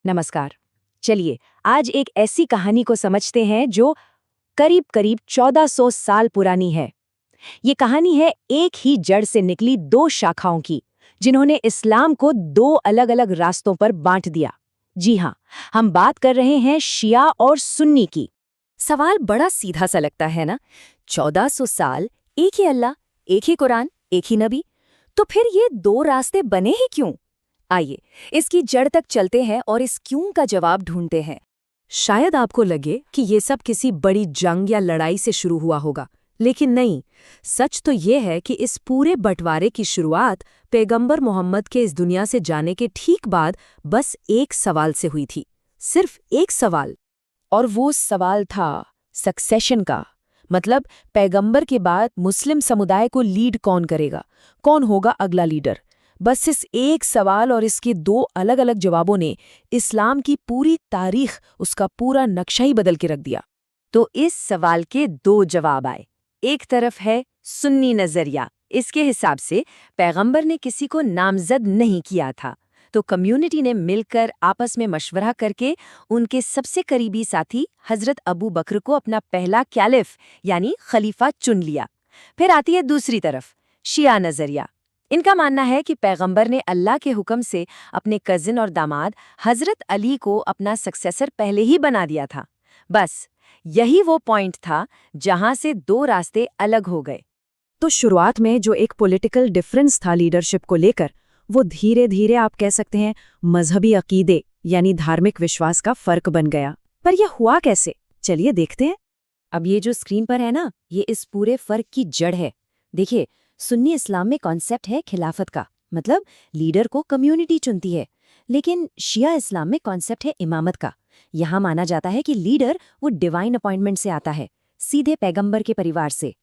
नमस्कार। चलिए आज एक ऐसी कहानी को समझते हैं जो करीब करीब 1400 साल पुरानी है। ये कहानी है एक ही जड़ से निकली दो शाखाओं की, जिन्होंने इस्लाम को दो अलग-अलग रास्तों पर बांट दिया। जी हाँ, हम बात कर रहे हैं शिया और सुन्नी की। सवाल बड़ा सीधा सा लगता है ना? 1400 साल, एक ही अल्लाह, एक ही कुरान, एक ही नबी। तो फिर ये दो रास्ते बने ही क्यों? आइए इसकी जड़ तक चलते हैं और इस क्यों का जवाब ढूंढते हैं। शायद आपको लगे कि ये सब किसी बड़ी जंग या लड़ाई से शुरू हुआ होगा, लेकिन नहीं। सच तो ये है कि इस पूरे बंटवारे की शुरुआत पैगंबर मोहम्मद के इस दुनिया से जाने के ठीक बाद बस एक सवाल से हुई थी। सिर्फ एक सवाल। और वो सवाल था सक्सेशन का। मतलब पैगंबर के बाद मुस्लिम समुदाय को लीड कौन करेगा, कौन होगा अगला लीडर। बस इस एक सवाल और इसके दो अलग अलग जवाबों ने इस्लाम की पूरी तारीख, उसका पूरा नक्शा ही बदल के रख दिया। तो इस सवाल के दो जवाब आए। एक तरफ है सुन्नी नजरिया। इसके हिसाब से पैगंबर ने किसी को नामजद नहीं किया था, तो कम्युनिटी ने मिलकर आपस में मशवरा करके उनके सबसे करीबी साथी हजरत अबू बकर को अपना पहला कैलिफ यानी खलीफा चुन लिया। फिर आती है दूसरी तरफ शिया नजरिया। इनका मानना है कि पैगंबर ने अल्लाह के हुक्म से अपने कजिन और दामाद हजरत अली को अपना सक्सेसर पहले ही बना दिया था। बस यही वो पॉइंट था जहां से दो रास्ते अलग हो गए। तो शुरुआत में जो एक पॉलिटिकल डिफरेंस था लीडरशिप को लेकर, वो धीरे धीरे आप कह सकते हैं मजहबी अकीदे यानी धार्मिक विश्वास का फर्क बन गया। पर यह हुआ कैसे? चलिए देखते हैं। अब ये जो स्क्रीन पर है ना, ये इस पूरे फर्क की जड़ है। देखिए, सुन्नी इस्लाम में कॉन्सेप्ट है खिलाफत का, मतलब लीडर को कम्युनिटी चुनती है। लेकिन शिया इस्लाम में कॉन्सेप्ट है इमामत का। यहाँ माना जाता है कि लीडर वो डिवाइन अपॉइंटमेंट से आता है, सीधे पैगंबर के परिवार से।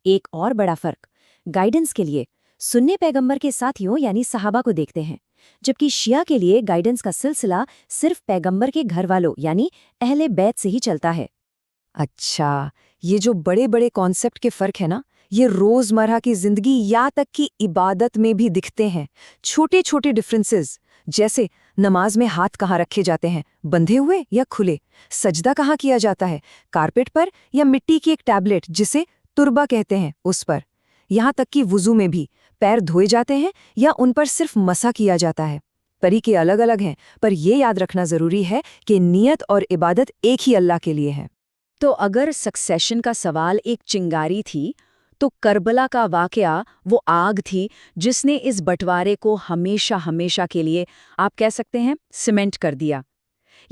एक और बड़ा फर्क, गाइडेंस के लिए सुन्नी पैगंबर के साथियों यानी सहाबा को देखते हैं, जबकि शिया के लिए गाइडेंस का सिलसिला सिर्फ पैगंबर के घर वालों यानी अहले बैत से ही चलता है। अच्छा, ये जो बड़े बड़े कॉन्सेप्ट के फर्क है ना, ये रोजमर्रा की जिंदगी या तक की इबादत में भी दिखते हैं। छोटे छोटे डिफरेंसेस, जैसे नमाज में हाथ कहाँ रखे जाते हैं, बंधे हुए या खुले। सजदा कहाँ किया जाता है, कारपेट पर या मिट्टी की एक टैबलेट जिसे तुरबा कहते हैं उस पर। यहाँ तक कि वुजू में भी पैर धोए जाते हैं या उन पर सिर्फ मसा किया जाता है। तरीके अलग अलग हैं, पर यह याद रखना जरूरी है कि नियत और इबादत एक ही अल्लाह के लिए है। तो अगर सक्सेशन का सवाल एक चिंगारी थी, तो करबला का वाकया वो आग थी जिसने इस बंटवारे को हमेशा हमेशा के लिए, आप कह सकते हैं, सीमेंट कर दिया।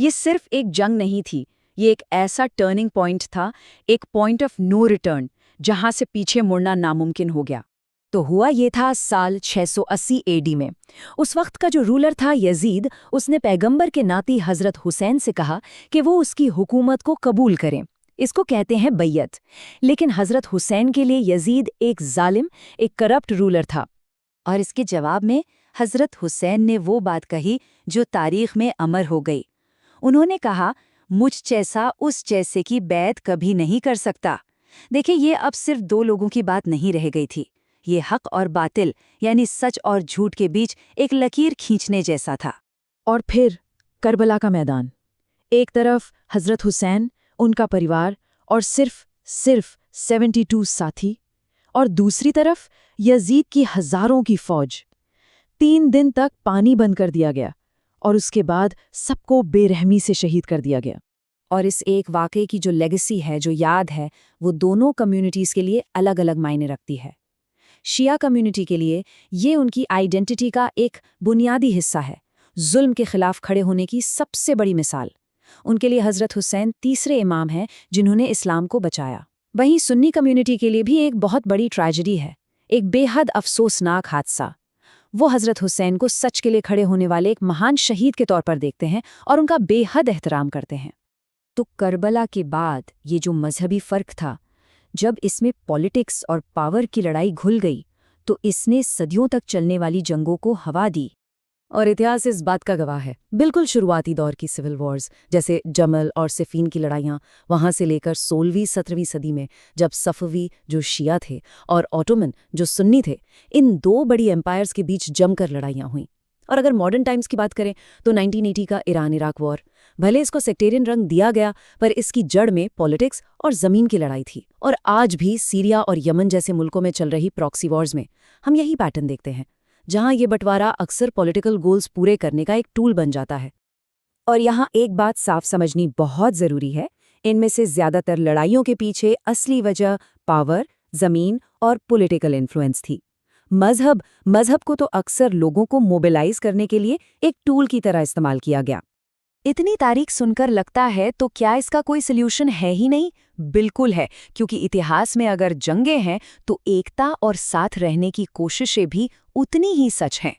ये सिर्फ एक जंग नहीं थी, ये एक ऐसा टर्निंग पॉइंट था, एक पॉइंट ऑफ नो रिटर्न, जहां से पीछे मुड़ना नामुमकिन हो गया। तो हुआ ये था साल 680 एडी में। उस वक्त का जो रूलर था यजीद, उसने पैगंबर के नाती हजरत हुसैन से कहा कि वो उसकी हुकूमत को कबूल करें। इसको कहते हैं बैयत। लेकिन हजरत हुसैन के लिए यजीद एक जालिम, एक करप्ट रूलर था। और इसके जवाब में हजरत हुसैन ने वो बात कही जो तारीख में अमर हो गई। उन्होंने कहा, मुझ जैसा उस जैसे की बैत कभी नहीं कर सकता। देखिए, ये अब सिर्फ दो लोगों की बात नहीं रह गई थी, ये हक और बातिल यानी सच और झूठ के बीच एक लकीर खींचने जैसा था। और फिर करबला का मैदान। एक तरफ हजरत हुसैन, उनका परिवार और सिर्फ 72 साथी, और दूसरी तरफ यजीद की हजारों की फौज। 3 दिन तक पानी बंद कर दिया गया और उसके बाद सबको बेरहमी से शहीद कर दिया गया। और इस एक वाक़े की जो लेगेसी है, जो याद है, वो दोनों कम्युनिटीज़ के लिए अलग अलग मायने रखती है। शिया कम्युनिटी के लिए ये उनकी आइडेंटिटी का एक बुनियादी हिस्सा है, जुल्म के खिलाफ खड़े होने की सबसे बड़ी मिसाल। उनके लिए हजरत हुसैन तीसरे इमाम हैं जिन्होंने इस्लाम को बचाया। वहीं सुन्नी कम्युनिटी के लिए भी एक बहुत बड़ी ट्रेजेडी है, एक बेहद अफसोसनाक हादसा। वो हजरत हुसैन को सच के लिए खड़े होने वाले एक महान शहीद के तौर पर देखते हैं और उनका बेहद एहतराम करते हैं। तो करबला के बाद ये जो मजहबी फर्क था, जब इसमें पॉलिटिक्स और पावर की लड़ाई घुल गई, तो इसने सदियों तक चलने वाली जंगों को हवा दी। और इतिहास इस बात का गवाह है। बिल्कुल शुरुआती दौर की सिविल वॉर्स, जैसे जमल और सिफीन की लड़ाइयाँ, वहाँ से लेकर 16वीं-17वीं सदी में जब सफवी जो शिया थे और ऑटोमन जो सुन्नी थे, इन दो बड़ी एम्पायर्स के बीच जमकर लड़ाइयाँ हुईं। और अगर मॉडर्न टाइम्स की बात करें तो 1980 का ईरान इराक वॉर, भले इसको सेक्टेरियन रंग दिया गया पर इसकी जड़ में पॉलिटिक्स और जमीन की लड़ाई थी। और आज भी सीरिया और यमन जैसे मुल्कों में चल रही प्रॉक्सी वॉर्स में हम यही पैटर्न देखते हैं, जहां ये बंटवारा अक्सर पॉलिटिकल गोल्स पूरे करने का एक टूल बन जाता है। और यहाँ एक बात साफ समझनी बहुत जरूरी है, इनमें से ज्यादातर लड़ाइयों के पीछे असली वजह पावर, जमीन और पॉलिटिकल इन्फ्लुएंस थी। मजहब को तो अक्सर लोगों को मोबिलाइज करने के लिए एक टूल की तरह इस्तेमाल किया गया। इतनी तारीख सुनकर लगता है तो क्या इसका कोई सल्यूशन है ही नहीं? बिल्कुल है, क्योंकि इतिहास में अगर जंगें हैं तो एकता और साथ रहने की कोशिशें भी उतनी ही सच हैं।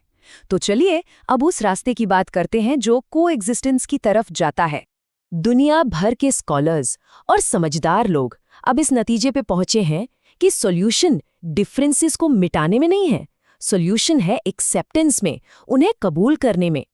तो चलिए अब उस रास्ते की बात करते हैं जो कोएग्जिस्टेंस की तरफ जाता है। दुनिया भर के स्कॉलर्स और समझदार लोग अब इस नतीजे पे पहुंचे हैं कि सॉल्यूशन डिफरेंसेस को मिटाने में नहीं है, सॉल्यूशन है एक्सेप्टेंस में, उन्हें कबूल करने में।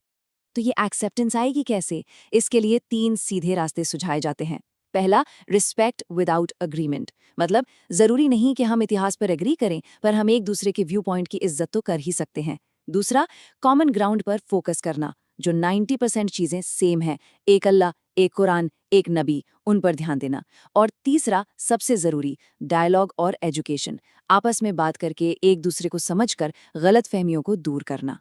तो ये एक्सेप्टेंस आएगी कैसे? इसके लिए 3 सीधे रास्ते सुझाए जाते हैं। पहला, रिस्पेक्ट विदाउट अग्रीमेंट, मतलब जरूरी नहीं कि हम इतिहास पर एग्री करें, पर हम एक दूसरे के व्यू पॉइंट की इज्जत तो कर ही सकते हैं। दूसरा, कॉमन ग्राउंड पर फोकस करना, जो 90% चीजें सेम हैं, एक अल्लाह, एक कुरान, एक नबी, उन पर ध्यान देना। और तीसरा, सबसे जरूरी, डायलॉग और एजुकेशन, आपस में बात करके एक दूसरे को समझकर गलतफहमियों को दूर करना।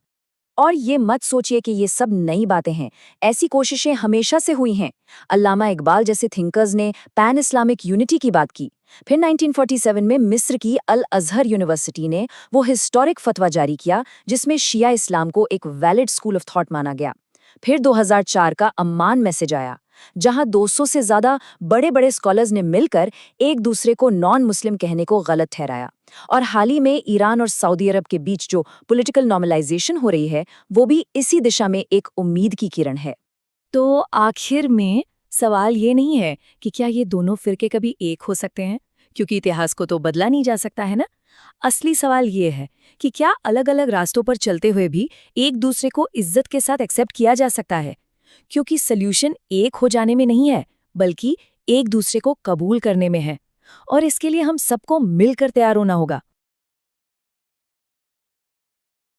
और ये मत सोचिए कि ये सब नई बातें हैं, ऐसी कोशिशें हमेशा से हुई हैं। अल्लामा इकबाल जैसे थिंकर्स ने पैन इस्लामिक यूनिटी की बात की। फिर 1947 में मिस्र की अल अजहर यूनिवर्सिटी ने वो हिस्टोरिक फतवा जारी किया जिसमें शिया इस्लाम को एक वैलिड स्कूल ऑफ थॉट माना गया। फिर 2004 का अम्मान मैसेज आया, जहां 200 से ज्यादा बड़े बड़े स्कॉलर्स ने मिलकर एक दूसरे को नॉन मुस्लिम कहने को गलत ठहराया। और हाल ही में ईरान और सऊदी अरब के बीच जो पॉलिटिकल नॉर्मलाइजेशन हो रही है, वो भी इसी दिशा में एक उम्मीद की किरण है। तो आखिर में सवाल ये नहीं है कि क्या ये दोनों फिरके कभी एक हो सकते हैं, क्योंकि इतिहास को तो बदला नहीं जा सकता है ना। असली सवाल ये है कि क्या अलग अलग रास्तों पर चलते हुए भी एक दूसरे को इज्जत के साथ एक्सेप्ट किया जा सकता है, क्योंकि सल्यूशन एक हो जाने में नहीं है, बल्कि एक दूसरे को कबूल करने में है। और इसके लिए हम सबको मिलकर तैयार होना होगा।